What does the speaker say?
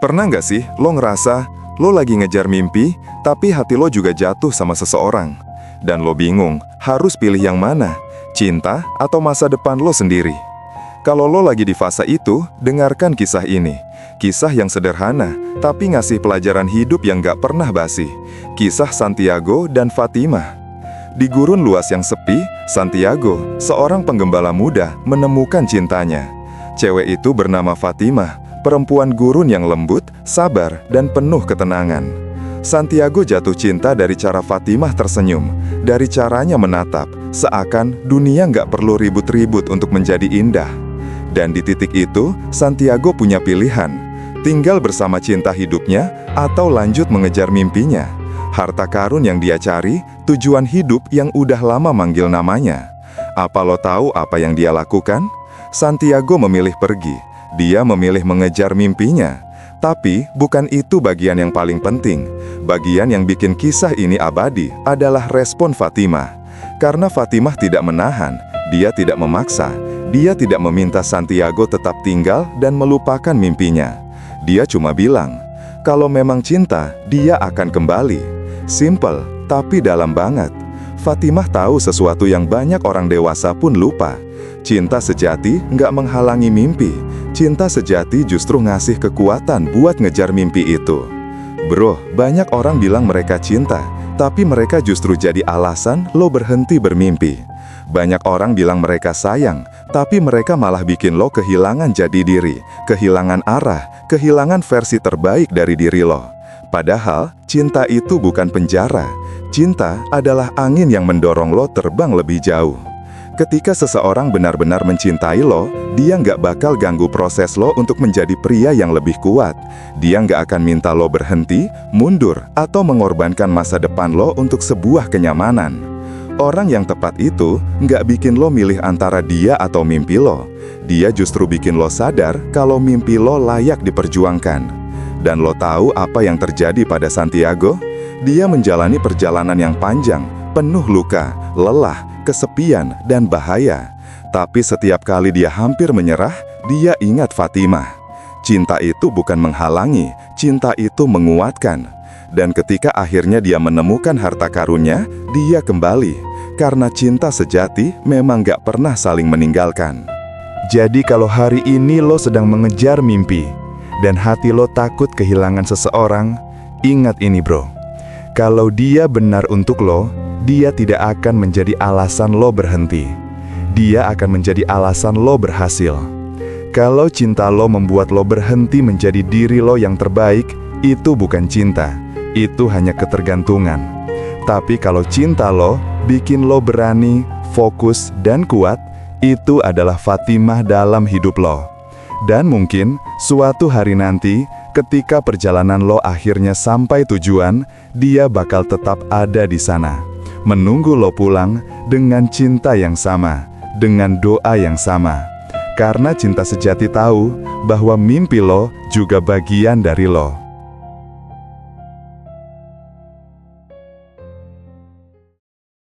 Pernah nggak sih lo ngerasa lo lagi ngejar mimpi, tapi hati lo juga jatuh sama seseorang? Dan lo bingung harus pilih yang mana, cinta atau masa depan lo sendiri? Kalau lo lagi di fase itu, dengarkan kisah ini. Kisah yang sederhana, tapi ngasih pelajaran hidup yang gak pernah basi. Kisah Santiago dan Fatimah. Di gurun luas yang sepi, Santiago, seorang penggembala muda, menemukan cintanya. Cewek itu bernama Fatimah, perempuan gurun yang lembut, sabar, dan penuh ketenangan. Santiago jatuh cinta dari cara Fatimah tersenyum, dari caranya menatap, seakan dunia nggak perlu ribut-ribut untuk menjadi indah. Dan di titik itu, Santiago punya pilihan, tinggal bersama cinta hidupnya atau lanjut mengejar mimpinya. Harta karun yang dia cari, tujuan hidup yang udah lama manggil namanya. Apa lo tahu apa yang dia lakukan? Santiago memilih pergi. Dia memilih mengejar mimpinya. Tapi bukan itu bagian yang paling penting. Bagian yang bikin kisah ini abadi adalah respon Fatimah. Karena Fatimah tidak menahan, dia tidak memaksa, dia tidak meminta Santiago tetap tinggal dan melupakan mimpinya. Dia cuma bilang, kalau memang cinta, dia akan kembali. Simple, tapi dalam banget. Fatimah tahu sesuatu yang banyak orang dewasa pun lupa. Cinta sejati nggak menghalangi mimpi. Cinta sejati justru ngasih kekuatan buat ngejar mimpi itu. Bro, banyak orang bilang mereka cinta, tapi mereka justru jadi alasan lo berhenti bermimpi. Banyak orang bilang mereka sayang, tapi mereka malah bikin lo kehilangan jati diri, kehilangan arah, kehilangan versi terbaik dari diri lo. Padahal, cinta itu bukan penjara. Cinta adalah angin yang mendorong lo terbang lebih jauh. Ketika seseorang benar-benar mencintai lo, dia nggak bakal ganggu proses lo untuk menjadi pria yang lebih kuat. Dia nggak akan minta lo berhenti, mundur, atau mengorbankan masa depan lo untuk sebuah kenyamanan. Orang yang tepat itu nggak bikin lo milih antara dia atau mimpi lo. Dia justru bikin lo sadar kalau mimpi lo layak diperjuangkan. Dan lo tahu apa yang terjadi pada Santiago? Dia menjalani perjalanan yang panjang, penuh luka, lelah, kesepian, dan bahaya. Tapi setiap kali dia hampir menyerah, dia ingat Fatimah. Cinta itu bukan menghalangi, cinta itu menguatkan. Dan ketika akhirnya dia menemukan harta karunnya, dia kembali. Karena cinta sejati memang gak pernah saling meninggalkan. Jadi kalau hari ini lo sedang mengejar mimpi, dan hati lo takut kehilangan seseorang, ingat ini bro. Kalau dia benar untuk lo, dia tidak akan menjadi alasan lo berhenti. Dia akan menjadi alasan lo berhasil. Kalau cinta lo membuat lo berhenti menjadi diri lo yang terbaik, itu bukan cinta. Itu hanya ketergantungan. Tapi kalau cinta lo bikin lo berani, fokus, dan kuat, itu adalah Fatimah dalam hidup lo. Dan mungkin suatu hari nanti, ketika perjalanan lo akhirnya sampai tujuan, dia bakal tetap ada di sana, menunggu lo pulang dengan cinta yang sama, dengan doa yang sama. Karena cinta sejati tahu bahwa mimpi lo juga bagian dari lo.